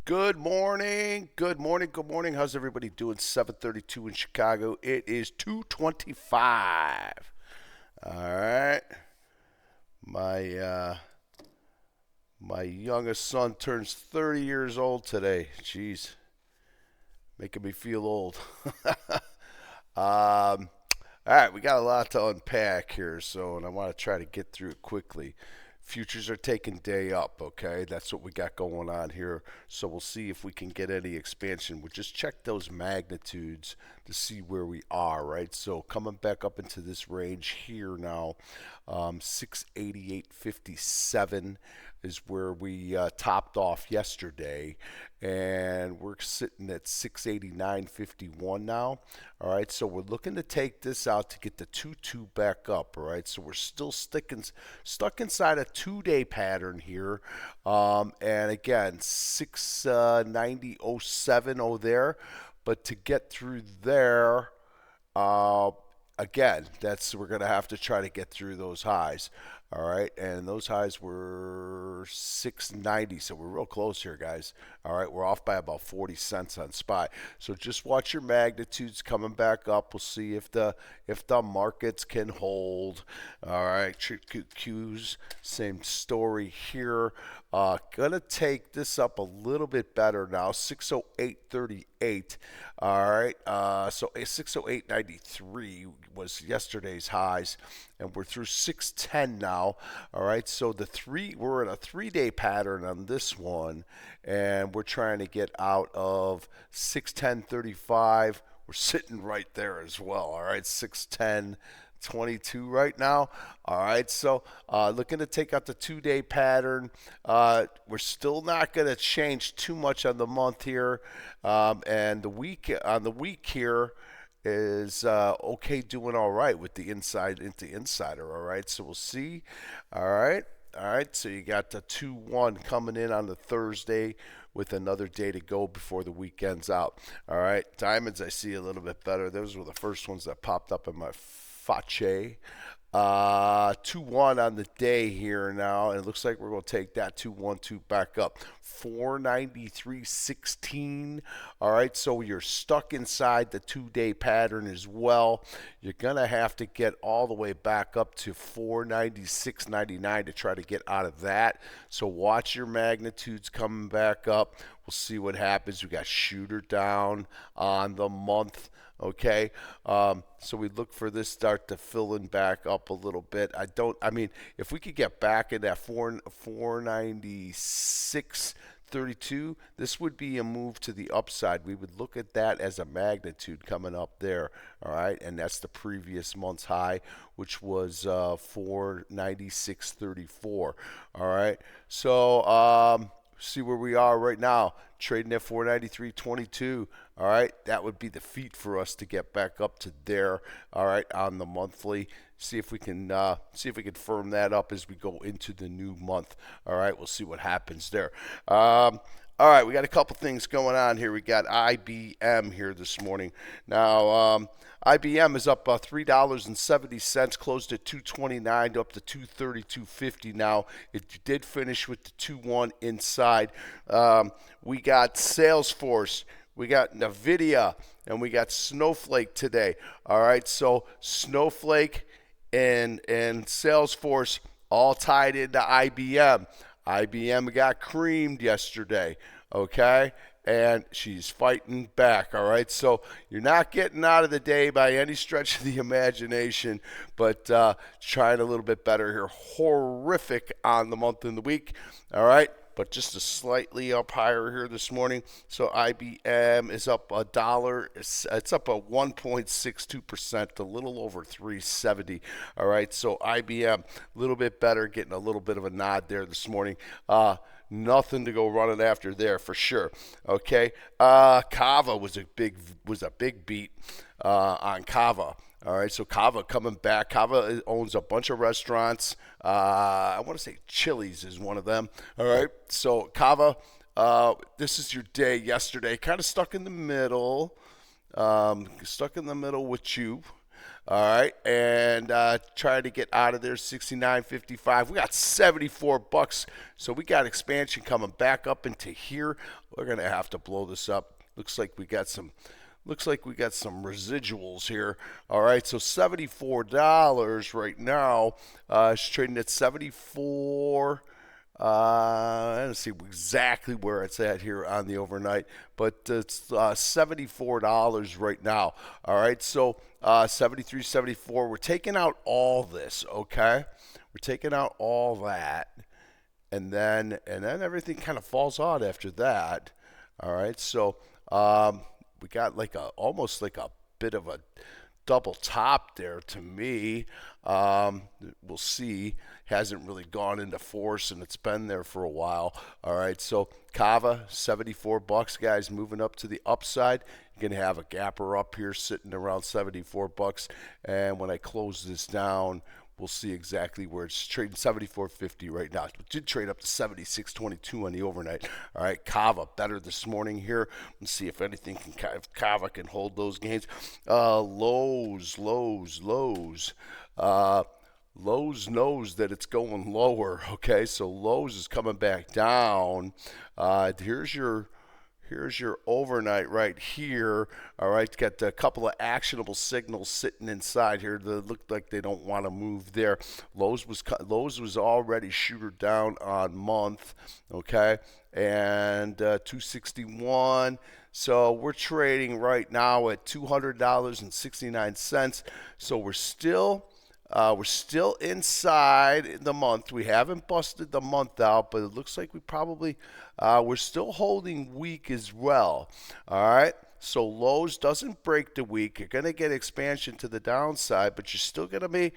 Good morning. Good morning. Good morning. How's everybody doing? 7:32 in Chicago. It is 2:25. All right. My my youngest son turns 30 years old today. Jeez, making me feel old. All right, we got a lot to unpack here, and I want to try to get through it quickly. Futures are taking day up, okay? That's what we got going on here. So we'll see if we can get any expansion. We'll just check those magnitudes to see where we are, right? So coming back up into this range here now, 688.57 is where we topped off yesterday, and we're sitting at 689.51 now. All right, so we're looking to take this out to get the 2-2 back up. All right, so we're still stuck inside a 2-day pattern here, and again 690.07 there, but to get through there. Again, we're going to have to try to get through those highs. All right, and those highs were 690, so we're real close here, guys. All right, we're off by about 40 cents on SPY. So just watch your magnitudes coming back up. We'll see if the markets can hold. All right, Qs, same story here. Gonna take this up a little bit better now, 608.38. All right, so 608.93 was yesterday's highs, and we're through 610 now. All right, so we're in a 3-day pattern on this one, and we're trying to get out of 610.35. We're sitting right there as well. All right, 610.22 right now. All right, so looking to take out the 2-day pattern. We're still not going to change too much on the month here, and the week here is okay, doing all right with the insider. All right, so we'll see. All right, so you got the 2-1 coming in on the Thursday with another day to go before the weekend's out. All right, diamonds I see a little bit better. Those were the first ones that popped up in my Fache. 2-1 on the day here now, and it looks like we're going to take that 2-1-2 back up. 493.16. All right, so you're stuck inside the 2-day pattern as well. You're going to have to get all the way back up to 496.99 to try to get out of that. So watch your magnitudes coming back up. We'll see what happens. We got shooter down on the month. Okay, so we look for this start to fill in back up a little bit. If we could get back in that 496.32, this would be a move to the upside. We would look at that as a magnitude coming up there. All right, and that's the previous month's high, which was 496.34. All right, so see where we are right now, trading at 493.22. All right, that would be the feat for us to get back up to there. All right, on the monthly, see if we can firm that up as we go into the new month. All right, we'll see what happens there. All right, we got a couple things going on here. We got IBM here this morning. Now, IBM is up $3.70, closed at 229, up to 232.50 now. It did finish with the 2-1 inside. We got Salesforce, we got NVIDIA, and we got Snowflake today. All right, so Snowflake and Salesforce all tied into IBM. IBM got creamed yesterday, okay? And she's fighting back, all right? So you're not getting out of the day by any stretch of the imagination, but trying a little bit better here. Horrific on the month and the week, all right? But just a slightly up higher here this morning. So IBM is up $1. It's up a 1.62%, a little over 370. All right, so IBM a little bit better, getting a little bit of a nod there this morning. Nothing to go running after there for sure. Okay, Kava was a big beat on Kava. All right, so Kava coming back. Kava owns a bunch of restaurants. I want to say Chili's is one of them. All right, so Kava, this is your day yesterday. Kind of stuck in the middle with you. All right, and try to get out of there. 69.55. We got 74 bucks, so we got expansion coming back up into here. We're gonna have to blow this up. Looks like we got some residuals here. All right, so $74 right now. It's trading at 74. Let's see exactly where it's at here on the overnight, but it's $74 right now. All right, so 73, 74. We're taking out all this, okay? We're taking out all that, and then everything kind of falls out after that. All right, so we got like almost like a bit of a double top there to me. We'll see. Hasn't really gone into force, and it's been there for a while. All right, so Kava, 74 bucks, guys, moving up to the upside. You're gonna have a gapper up here sitting around 74 bucks, and when I close this down, we'll see exactly where it's trading. 74.50 right now. It did trade up to 76.22 on the overnight. All right, Kava better this morning here. Let's see if anything can, if Kava can hold those gains. Lowe's. Lowe's knows that it's going lower. Okay, so Lowe's is coming back down. Here's your overnight right here. All right, got a couple of actionable signals sitting inside here that look like they don't want to move there. Lowe's was already shooter down on month, okay, and 261. So we're trading right now at $200.69. So we're still inside the month. We haven't busted the month out, but it looks like we probably we're still holding weak as well. All right. So Lowe's doesn't break the week. You're gonna get expansion to the downside, but you're still gonna be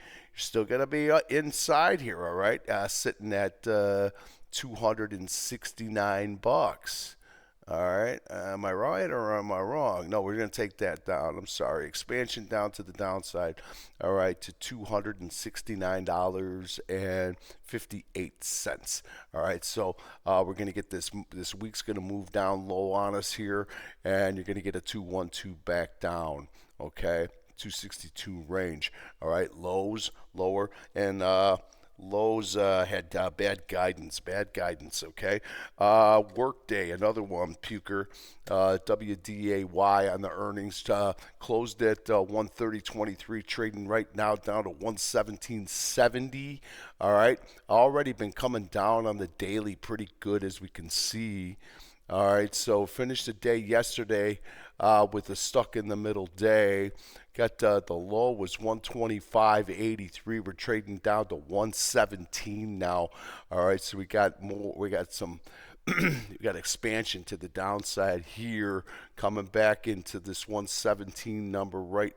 inside here. All right, sitting at 269 bucks. All right, am I right or am I wrong? No, we're going to take that down. I'm sorry. Expansion down to the downside. All right, to $269.58. All right, so we're going to get this week's going to move down low on us here, and you're going to get a 212 back down. Okay, 262 range. All right, lows lower, and Lowe's had bad guidance, okay? Workday, another one, puker. WDAY on the earnings closed at 130.23, trading right now down to 117.70. All right, already been coming down on the daily pretty good, as we can see. All right, so finished the day yesterday with a stuck in the middle day. Got the low was 125.83. We're trading down to 117 now. All right, so we got more. We got some. We got expansion to the downside here, coming back into this 117 number right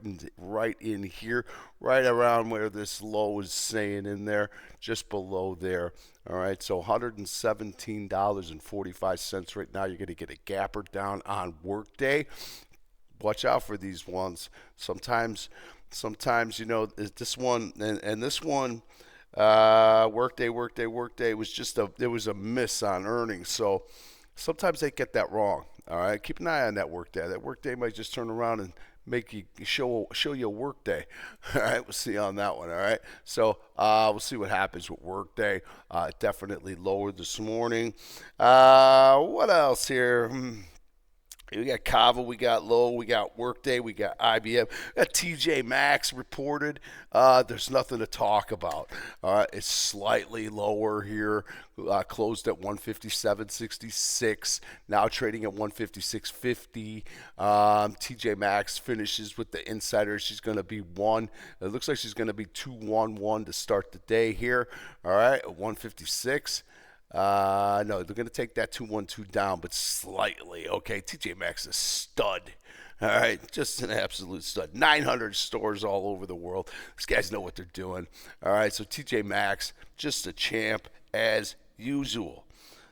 in here, right around where this low is saying in there, just below there. All right, so $117.45 right now. You're going to get a gapper down on Workday. Watch out for these ones. Sometimes you know this one and this one. Workday was just there was a miss on earnings, so sometimes they get that wrong. All right, keep an eye on that Workday. That Workday might just turn around and make you show you a Workday. All right, we'll see on that one. All right, so we'll see what happens with Workday. Definitely lower this morning. What else here? We got Kava, we got Low, we got Workday, we got IBM, we got TJ Maxx reported. There's nothing to talk about. It's slightly lower here, closed at 157.66, now trading at 156.50. TJ Maxx finishes with the insider. She's going to be one. It looks like she's going to be 211 to start the day here. All right, at 156. No, they're going to take that 212 down, but slightly. Okay, TJ Maxx is a stud. All right, just an absolute stud. 900 stores all over the world. These guys know what they're doing. All right, so TJ Maxx, just a champ as usual.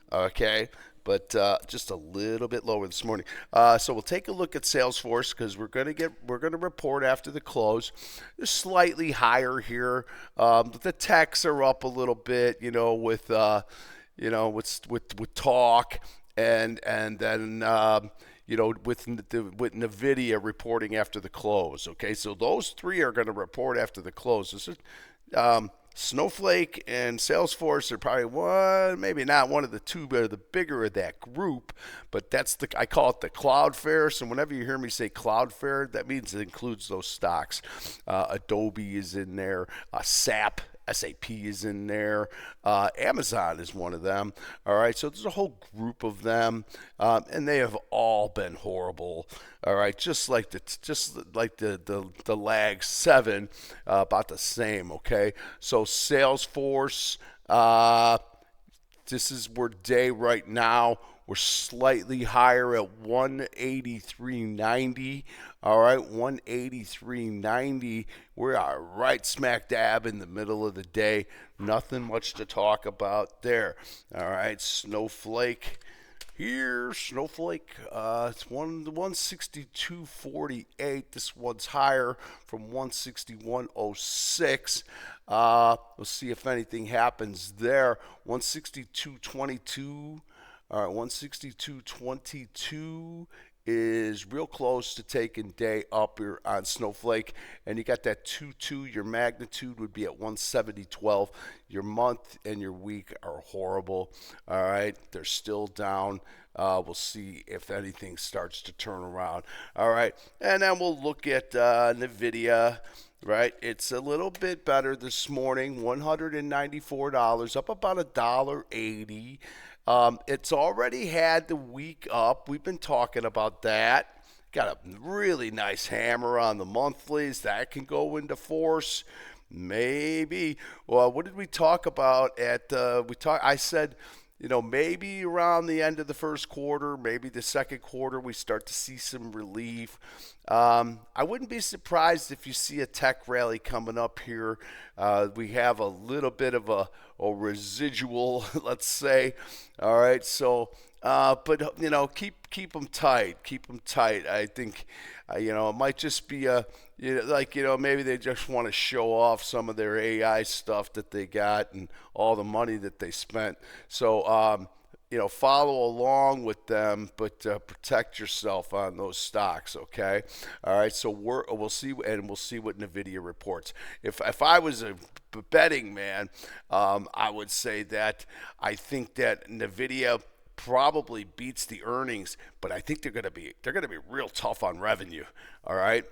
Okay, but just a little bit lower this morning. So we'll take a look at Salesforce because we're going to report after the close. They're slightly higher here. The techs are up a little bit, with talk, and then with NVIDIA reporting after the close. Okay, so those three are going to report after the close. This is, Snowflake and Salesforce are probably one, maybe not one of the two, but the bigger of that group. But I call it the Cloudflare. So whenever you hear me say Cloudflare, that means it includes those stocks. Adobe is in there, SAP is in there. Amazon is one of them. All right, so there's a whole group of them, and they have all been horrible. All right, just like the Lag 7, about the same. Okay, so Salesforce. This is where day right now. We're slightly higher at 183.90. All right, 183.90. We are right smack dab in the middle of the day. Nothing much to talk about there. All right, Snowflake. Snowflake, it's 162.48. This one's higher from 161.06. We'll see if anything happens there. 162.22. All right, 162.22 is real close to taking day up here on Snowflake. And you got that 2-2. Your magnitude would be at 170.12. Your month and your week are horrible. All right, they're still down. We'll see if anything starts to turn around. All right, and then we'll look at NVIDIA. Right, it's a little bit better this morning. $194, up about $1.80. It's already had the week up. We've been talking about that. Got a really nice hammer on the monthlies. That can go into force. Maybe. Well, what did we talk about I said, maybe around the end of the first quarter, maybe the second quarter, we start to see some relief. I wouldn't be surprised if you see a tech rally coming up here. We have a little bit of a residual, let's say. All right, so but keep them tight. Keep them tight. I think it might just be maybe they just want to show off some of their AI stuff that they got and all the money that they spent. So follow along with them, but protect yourself on those stocks. Okay, all right. So we'll see, and we'll see what NVIDIA reports. If I was a betting man, I would say that I think that NVIDIA probably beats the earnings, but I think they're going to be real tough on revenue. All right.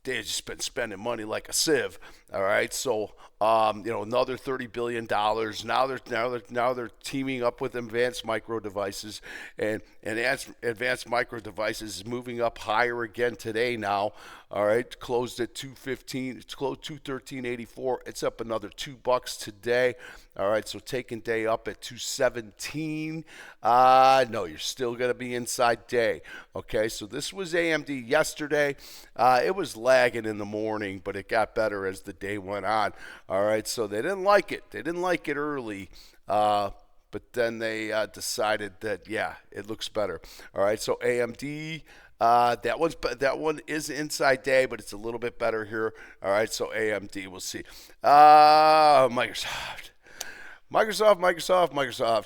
They've just been spending money like a sieve. All right, so another $30 billion. Now they're teaming up with Advanced Micro Devices, and Advanced Micro Devices is moving up higher again today. Now, all right, closed at 215. It's closed 213.84. It's up another $2 today. All right, so taking day up at 217. No, you're still going to be inside day. Okay, so this was AMD yesterday. It was lagging in the morning, but it got better as the day went on. All right, so they didn't like it. They didn't like it early. But then they decided that, yeah, it looks better. All right, so AMD, that one is inside day, but it's a little bit better here. All right, so AMD, we'll see. Microsoft,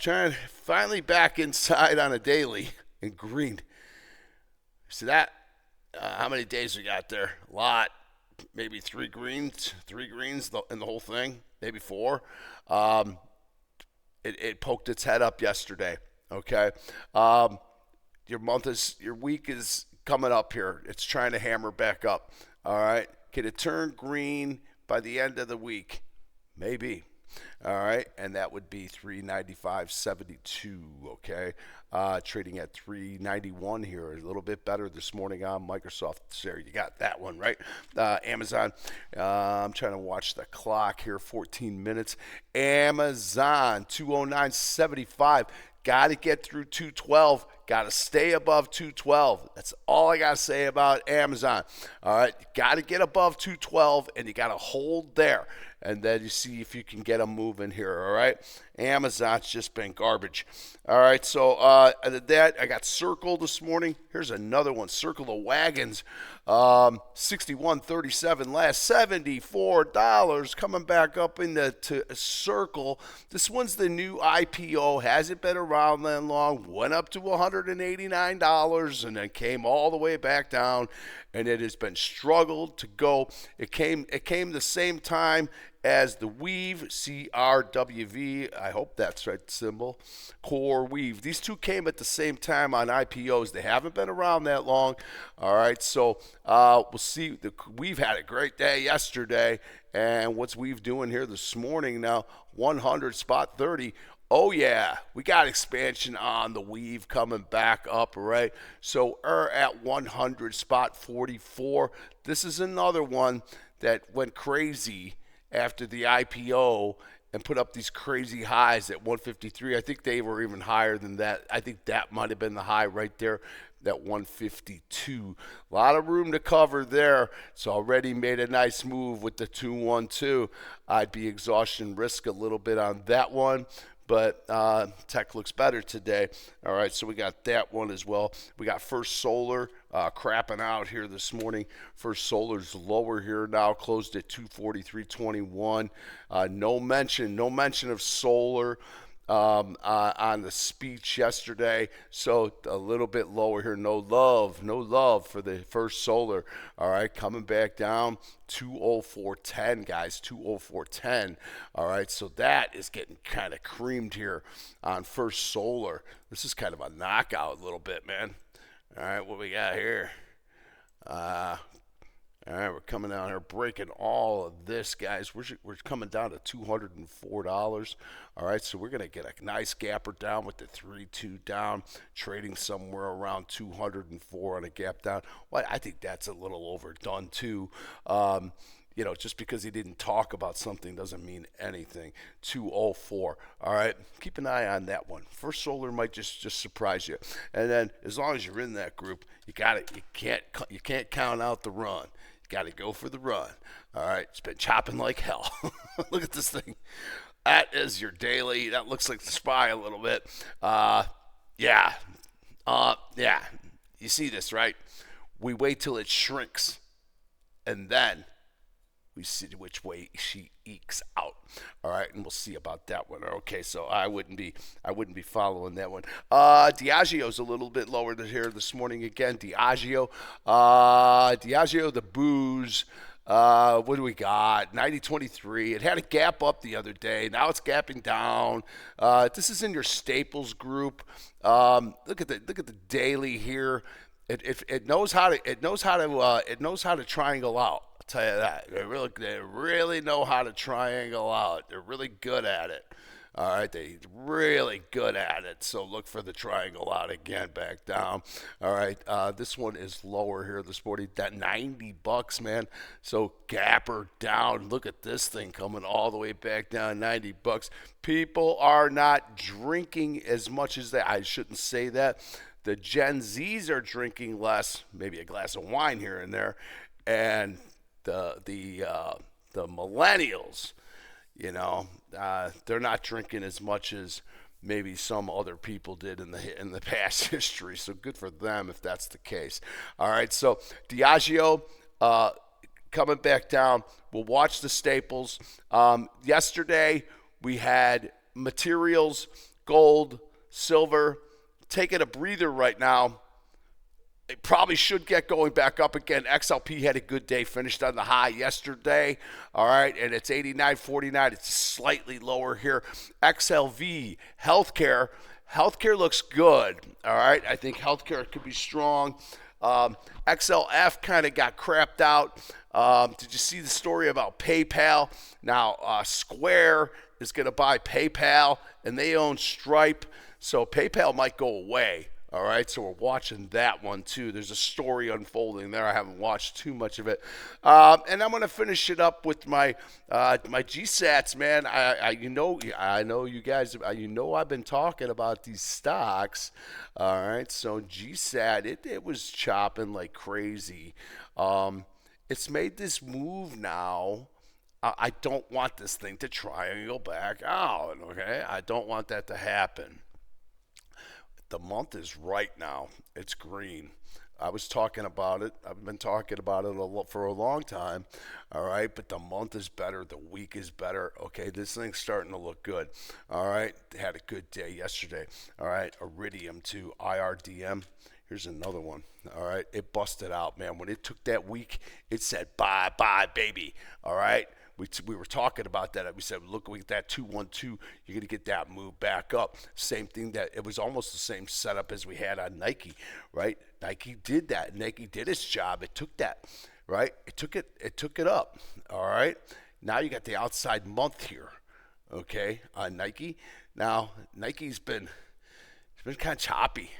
trying finally back inside on a daily in green. See that? How many days we got there? A lot. Maybe three greens in the whole thing. Maybe four. It poked its head up yesterday. Okay. Your week is coming up here. It's trying to hammer back up. All right. Can it turn green by the end of the week? Maybe. All right, and that would be 395.72. Okay, trading at 391 here, a little bit better this morning on Microsoft. There, you got that one right. Amazon. I'm trying to watch the clock here. 14 minutes. Amazon 209.75. Got to get through 212. Got to stay above 212. That's all I got to say about Amazon. All right, got to get above 212, and you got to hold there. and then you see if you can get them moving here. All right, Amazon's just been garbage. All right, so that I got Circle this morning. Here's another one, Circle the Wagons, 61.37 last, $74 coming back up into Circle. This one's the new IPO, hasn't been around that long, went up to $189 and then came all the way back down, and it has been struggled to go. It came the same time as the Weave, CRWV, I hope that's right symbol, Core Weave. These two came at the same time on IPOs. They haven't been around that long. All right, so we'll see. Weave had a great day yesterday, and what's Weave doing here this morning now? 100 spot 30. Oh, yeah, we got expansion on the Weave coming back up, right? So we're at 100 spot 44. This is another one that went crazy after the IPO and put up these crazy highs at 153. I think they were even higher than that. I think that might have been the high right there, that 152. A lot of room to cover there. It's already made a nice move with the 212. I'd be exhaustion risk a little bit on that one, but tech looks better today. All right, so we got that one as well. We got First Solar crapping out here this morning. First Solar's lower here now, closed at 243.21. No mention of solar on the speech yesterday, so a little bit lower here. No love for the First Solar. All right, coming back down 204.10, guys, 204.10. All right, so that is getting kind of creamed here on First Solar. This is kind of a knockout a little bit, man. All right, what we got here? All right, we're coming down here, breaking all of this, guys. We're coming down to $204. All right, so we're going to get a nice gapper down with the 3-2 down, trading somewhere around 204 on a gap down. Well, I think that's a little overdone, too. You know, just because he didn't talk about something doesn't mean anything. 204. All right, keep an eye on that one. First Solar might just surprise you. And then as long as you're in that group, you got it. You can't count out the run. Got to go for the run. All right, it's been chopping like hell. Look at this thing. That is your daily. That looks like the SPY a little bit. Yeah. You see this, right? We wait till it shrinks, and then we see which way she ekes out. All right, and we'll see about that one. Okay, so I wouldn't be following that one. Diageo's a little bit lower than here this morning again. Diageo, the booze. What do we got? 90.23. It had a gap up the other day. Now it's gapping down. This is in your staples group. Look at the daily here. It knows how to triangle out. Tell you that. They really know how to triangle out. They're really good at it. All right, they're really good at it. So look for the triangle out again, back down. All right, this one is lower here this morning. That $90, man. So gapper down. Look at this thing coming all the way back down, $90. People are not drinking as much as I shouldn't say that. The Gen Zs are drinking less, maybe a glass of wine here and there, and the millennials, you know, they're not drinking as much as maybe some other people did in the past history. So good for them if that's the case. All right, so Diageo coming back down. We'll watch the staples. Yesterday we had materials, gold, silver, taking a breather right now. It probably should get going back up again. XLP had a good day, finished on the high yesterday. All right, and it's 89.49. It's slightly lower here. XLV, healthcare. Healthcare looks good. All right, I think healthcare could be strong. XLF kind of got crapped out. Did you see the story about PayPal? Now, Square is going to buy PayPal, and they own Stripe, so PayPal might go away. All right, so we're watching that one too. There's a story unfolding there. I haven't watched too much of it, and I'm going to finish it up with my GSATs, man. I know you guys. I've been talking about these stocks. All right, so GSAT, it was chopping like crazy. It's made this move now I don't want this thing to triangle back out, okay? I don't want that to happen. The month is right now. It's green. I was talking about it. I've been talking about it for a long time. All right, but the month is better. The week is better. Okay, this thing's starting to look good. All right, had a good day yesterday. All right, Iridium to IRDM. Here's another one. All right, it busted out, man. When it took that week, it said bye bye, baby. All right. We were talking about that. We said, look, we get that 212. You're going to get that move back up. Same thing that it was almost the same setup as we had on Nike, right? Nike did that. Nike did its job. It took that, right? It took it up. All right. Now you got the outside month here, okay, on Nike. Now Nike's been kind of choppy.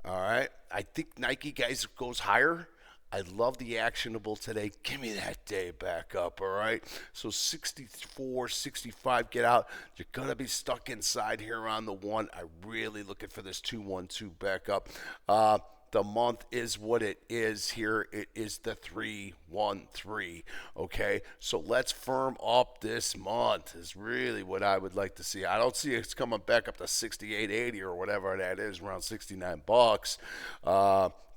All right. I think Nike guys goes higher. I love the actionable today. Give me that day back up, all right? So 64, 65, get out. You're going to be stuck inside here on the one. I'm really looking for this 212 back up. The month is what it is here. It is the 313, okay? So let's firm up this month is really what I would like to see. I don't see it's coming back up to 68.80 or whatever that is, around 69 bucks.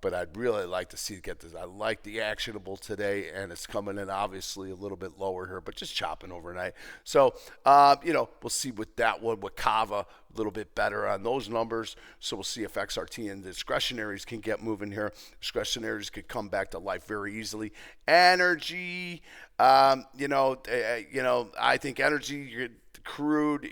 But I'd really like to see get this. I like the actionable today, and it's coming in obviously a little bit lower here, but just chopping overnight. So, we'll see with that one, with Kava, a little bit better on those numbers. So we'll see if XRT and discretionaries can get moving here. Discretionaries could come back to life very easily. Energy, I think energy, crude,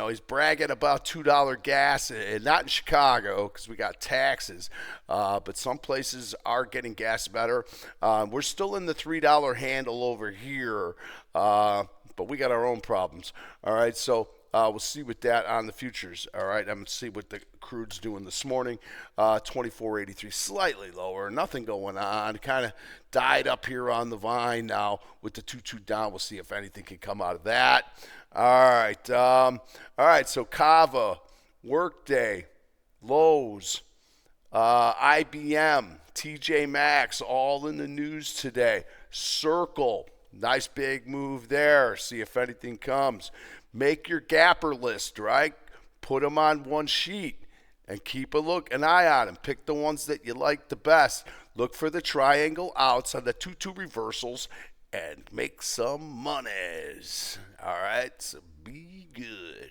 he's bragging about $2 gas, and not in Chicago because we got taxes, but some places are getting gas better. We're still in the $3 handle over here, but we got our own problems. All right, so we'll see with that on the futures. All right, I'm going to see what the crude's doing this morning. 24.83, slightly lower, nothing going on. Kind of died up here on the vine now with the 2-2 down. We'll see if anything can come out of that. All right. So Kava, Workday, Lowe's, IBM, TJ Maxx, all in the news today. Circle, nice big move there. See if anything comes. Make your gapper list, right? Put them on one sheet and keep an eye on them. Pick the ones that you like the best. Look for the triangle outs on the 2-2 reversals and make some monies. All right, so be good.